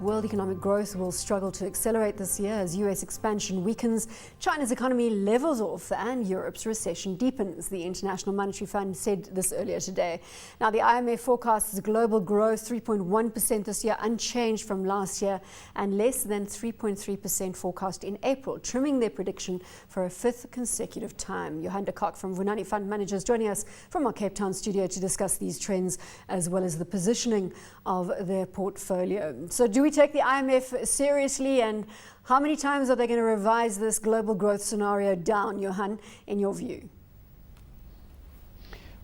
World economic growth will struggle to accelerate this year as US expansion weakens, China's economy levels off and Europe's recession deepens. The International Monetary Fund said this earlier today. Now, the IMF forecasts global growth 3.1% this year, unchanged from last year, and less than 3.3% forecast in April, trimming their prediction for a fifth consecutive time. Johan de Kock from Vunani Fund Managers joining us from our Cape Town studio to discuss these trends as well as the positioning of their portfolio. So do we take the IMF seriously, and how many times are they going to revise this global growth scenario down, Johan, in your view?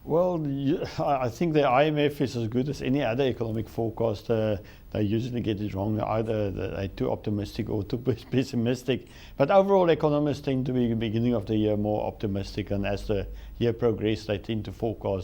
Well, I think the IMF is as good as any other economic forecaster. They usually get it wrong. Either they're too optimistic or too pessimistic. But overall, economists tend to be at the beginning of the year more optimistic, and as the year progresses, they tend to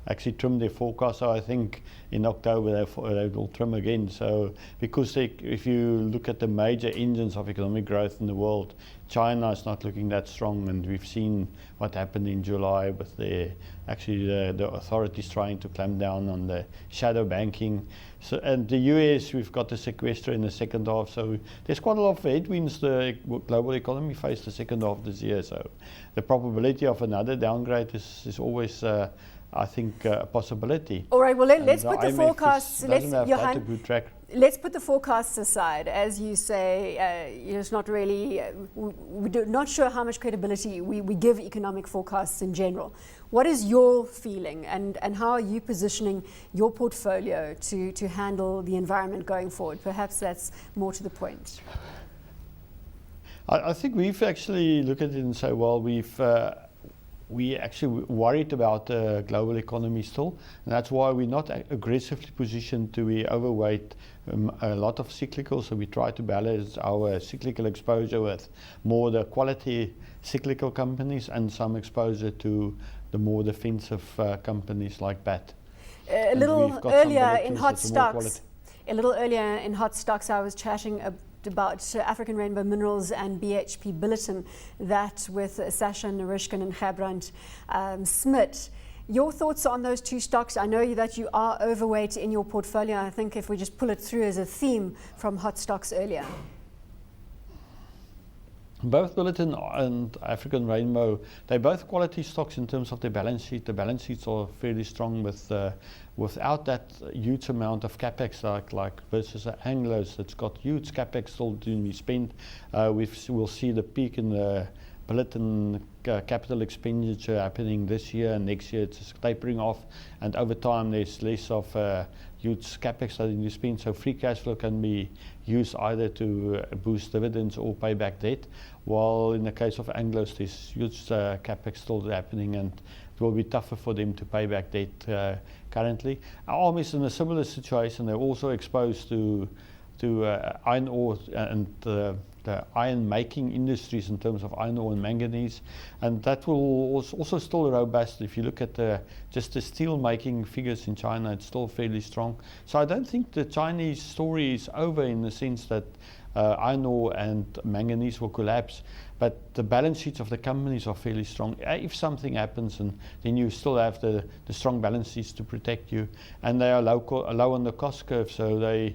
actually trim their forecast. So I think in October they will trim again. So because if you look at the major engines of economic growth in the world, China is not looking that strong, and we've seen what happened in July with the authorities trying to clamp down on the shadow banking. So, and the US, we've got the sequester in the second half, so there's quite a lot of headwinds the global economy faced the second half this year. So the probability of another downgrade is always, I think, a possibility. All right, well, let's put the forecasts. Let's put the forecasts aside. As you say, it's not really, we're not sure how much credibility we give economic forecasts in general. What is your feeling, and how are you positioning your portfolio to handle the environment going forward? Perhaps that's more to the point. I think we've actually looked at it and say, well, we actually worried about the global economy still, and that's why we're not aggressively positioned to be overweight a lot of cyclical. So we try to balance our cyclical exposure with more the quality cyclical companies and some exposure to the more defensive companies like BAT. A little earlier in hot stocks, I was chatting about African Rainbow Minerals and BHP Billiton, that with Sasha Narishkin and Gerbrand Smit. Your thoughts on those two stocks? I know that you are overweight in your portfolio. I think if we just pull it through as a theme from hot stocks earlier. Both Billiton and African Rainbow, they're both quality stocks in terms of their balance sheet. The balance sheets are fairly strong without that huge amount of capex like versus Anglo's that's got huge capex still to be spent. We'll see the peak in the Billiton capital expenditure happening this year, and next year it's tapering off, and over time there's less of huge capex that you spend, so free cash flow can be used either to boost dividends or pay back debt, while in the case of Anglo's there's huge capex still happening, and it will be tougher for them to pay back debt currently. ARM is in a similar situation. They're also exposed to iron ore and the iron making industries in terms of iron ore and manganese, and that will also still robust. If you look at just the steel making figures in China, it's still fairly strong. So I don't think the Chinese story is over in the sense that iron ore and manganese will collapse, but the balance sheets of the companies are fairly strong. If something happens, and then you still have the strong balance sheets to protect you, and they are low on the cost curve, so they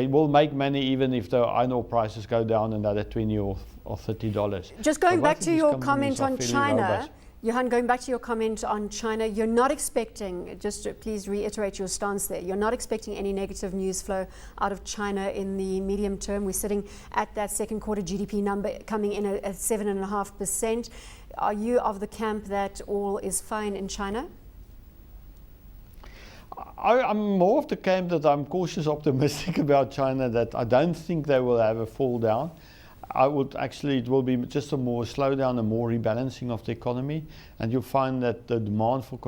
will make money even if the iron ore prices go down another $20 or $30. Just going back to your comment on China, Johan, going back to your comment on China, you're not expecting, just to please reiterate your stance there, you're not expecting any negative news flow out of China in the medium term. We're sitting at that second quarter GDP number coming in at 7.5%. Are you of the camp that all is fine in China? I'm more of the camp that I'm cautious optimistic about China, that I don't think they will have a fall down. It will be just a more slowdown, a more rebalancing of the economy, and you'll find that the demand for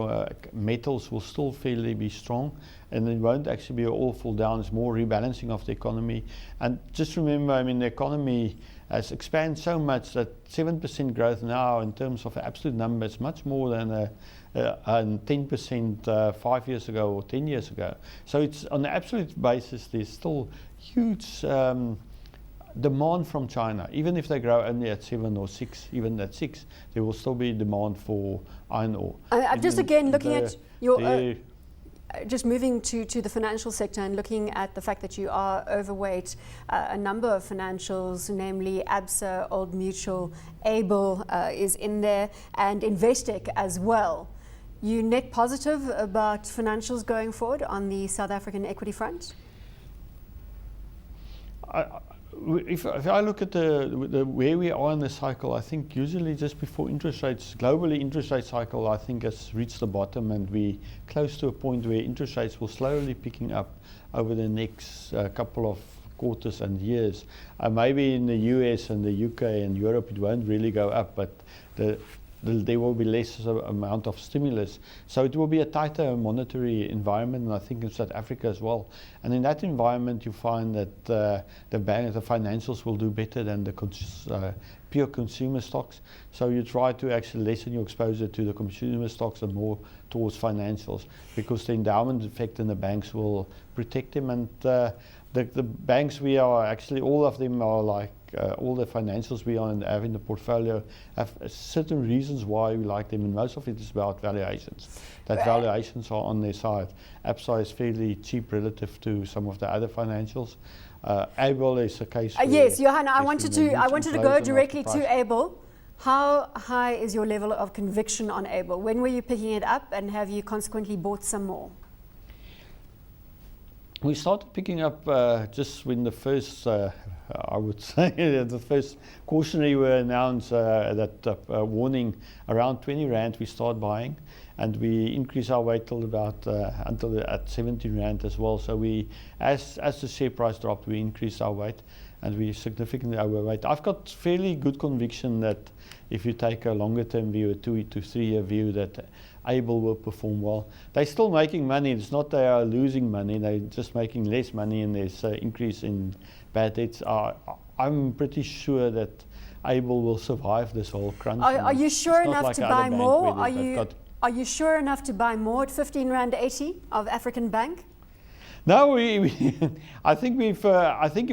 metals will still fairly be strong, and it won't actually be all fall down. It's more rebalancing of the economy. And just remember, I mean, the economy has expanded so much that 7% growth now in terms of absolute numbers, much more than 10% 5 years ago or 10 years ago. So it's on an absolute basis, there's still huge demand from China. Even if they grow only at 7 or 6, even at 6, there will still be demand for iron ore. I'm just again looking at your just moving to the financial sector and looking at the fact that you are overweight a number of financials, namely ABSA, Old Mutual, Able is in there, and Investec as well. You net positive about financials going forward on the South African equity front? If I look at the where we are in the cycle, I think usually just before interest rates, globally interest rate cycle, I think has reached the bottom, and we close to a point where interest rates will slowly picking up over the next couple of quarters and years. Maybe in the US and the UK and Europe it won't really go up, but there will be less amount of stimulus. So it will be a tighter monetary environment, and I think in South Africa as well. And in that environment, you find that the financials will do better than the pure consumer stocks. So you try to actually lessen your exposure to the consumer stocks and more towards financials, because the endowment effect in the banks will protect them. And the banks, we are actually, all of them are like, all the financials we have in the portfolio have certain reasons why we like them, and most of it is about valuations. That valuations are on their side. ABSA is fairly cheap relative to some of the other financials. Able is a case. Yes, Johanna, I wanted to go directly to Able. How high is your level of conviction on Able? When were you picking it up, and have you consequently bought some more? We started picking up just when the first, I would say, the first cautionary were announced, that warning around 20 Rand we start buying, and we increase our weight till about until at 17 Rand as well. So we, as the share price dropped, we increased our weight, and we significantly overweight. I've got fairly good conviction that if you take a longer term view, a 2 to 3 year view, that Able will perform well. They're still making money. It's not they are losing money. They're just making less money, and there's an increase in bad debts. I'm pretty sure that Able will survive this whole crunch. Are you sure enough to buy more? Are you sure enough to buy more at 15 Rand 80 of African Bank? No, I think if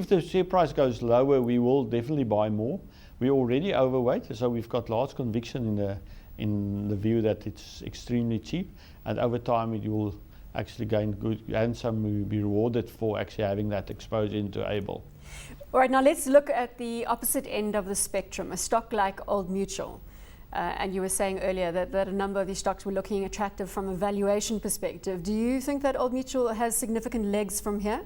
the share price goes lower, we will definitely buy more. We're already overweight, so we've got large conviction in the view that it's extremely cheap, and over time it will actually gain good, and some will be rewarded for actually having that exposure into Able. All right, now let's look at the opposite end of the spectrum, a stock like Old Mutual. And you were saying earlier that a number of these stocks were looking attractive from a valuation perspective. Do you think that Old Mutual has significant legs from here?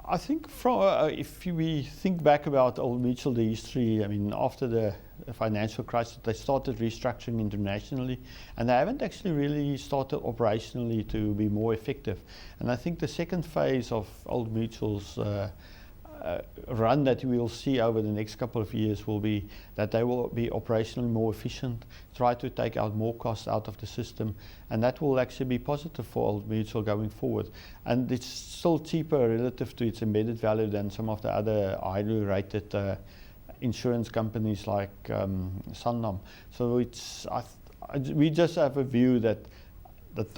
I think if we think back about Old Mutual, the history, I mean, after the financial crisis, they started restructuring internationally, and they haven't actually really started operationally to be more effective. And I think the second phase of Old Mutual's run that we will see over the next couple of years will be that they will be operationally more efficient, try to take out more costs out of the system, and that will actually be positive for Old Mutual going forward. And it's still cheaper relative to its embedded value than some of the other highly rated insurance companies like Sanlam. So we just have a view that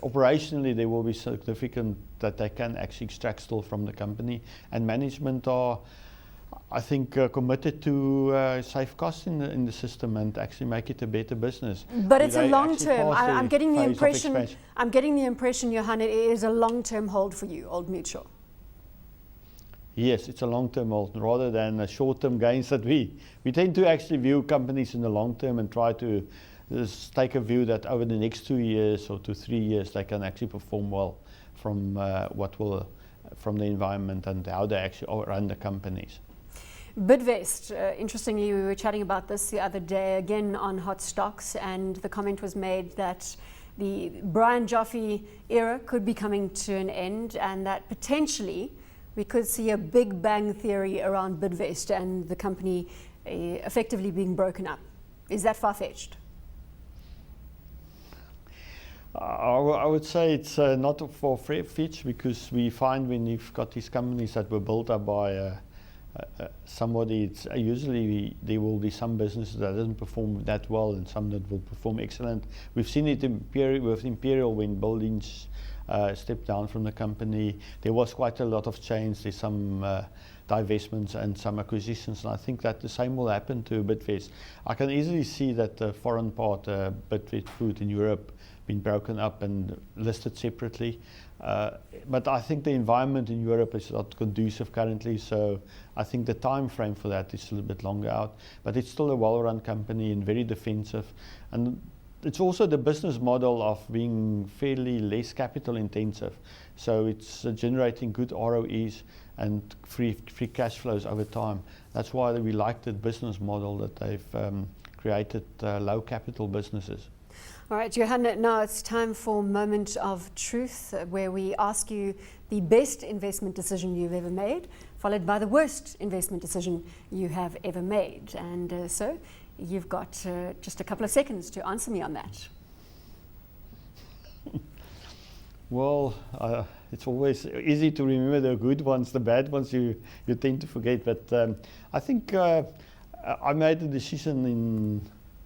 operationally there will be significant that they can actually extract still from the company, and management are, I think, committed to save costs in the system and actually make it a better business. But it's a long term. I'm getting the impression, Johan, it is a long term hold for you, Old Mutual. Yes, it's a long-term hold rather than short-term gains that we tend to actually view companies in the long term and try to just take a view that over the next 2 years or to 3 years they can actually perform well from from the environment and how they actually run the companies. Bidvest, interestingly, we were chatting about this the other day again on Hot Stocks, and the comment was made that the Brian Joffe era could be coming to an end, and that potentially we could see a big bang theory around Bidvest and the company effectively being broken up. Is that far-fetched? I would say it's not for fetch, because we find when you've got these companies that were built up by somebody, it's usually there will be some businesses that doesn't perform that well and some that will perform excellent. We've seen it with Imperial when Buildings stepped down from the company. There was quite a lot of change. There's some divestments and some acquisitions, and I think that the same will happen to Bidvest. I can easily see that the foreign part, Bidvest Food in Europe, been broken up and listed separately. But I think the environment in Europe is not conducive currently, so I think the time frame for that is a little bit longer out. But it's still a well-run company and very defensive. And it's also the business model of being fairly less capital intensive. So it's generating good ROEs and free cash flows over time. That's why we like the business model that they've created, low capital businesses. All right, Johan, now it's time for Moment of Truth, where we ask you the best investment decision you've ever made, followed by the worst investment decision you have ever made. And so you've got just a couple of seconds to answer me on that. Well, it's always easy to remember the good ones. The bad ones you tend to forget. But I think I made the decision in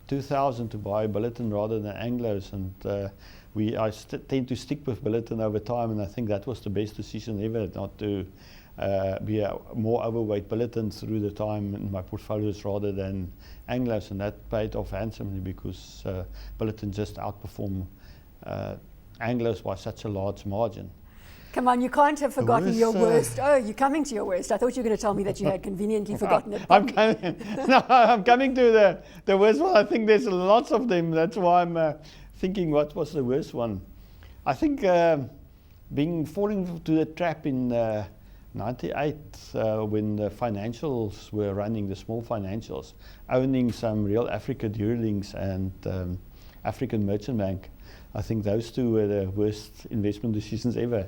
2000 to buy Bulletin rather than Anglos, and I tend to stick with Bulletin over time, and I think that was the best decision ever, not to be a more overweight Bulletin through the time in my portfolios rather than Anglos, and that paid off handsomely because Bulletin just outperformed Anglos by such a large margin. Come on, you can't have forgotten your worst. Oh, you're coming to your worst. I thought you were going to tell me that you had conveniently forgotten it. I'm coming to the worst one. I think there's lots of them. That's why I'm thinking what was the worst one. I think falling to the trap in 98 when the financials were running, the small financials, owning some real Africa Durlings and African Merchant Bank. I think those two were the worst investment decisions ever.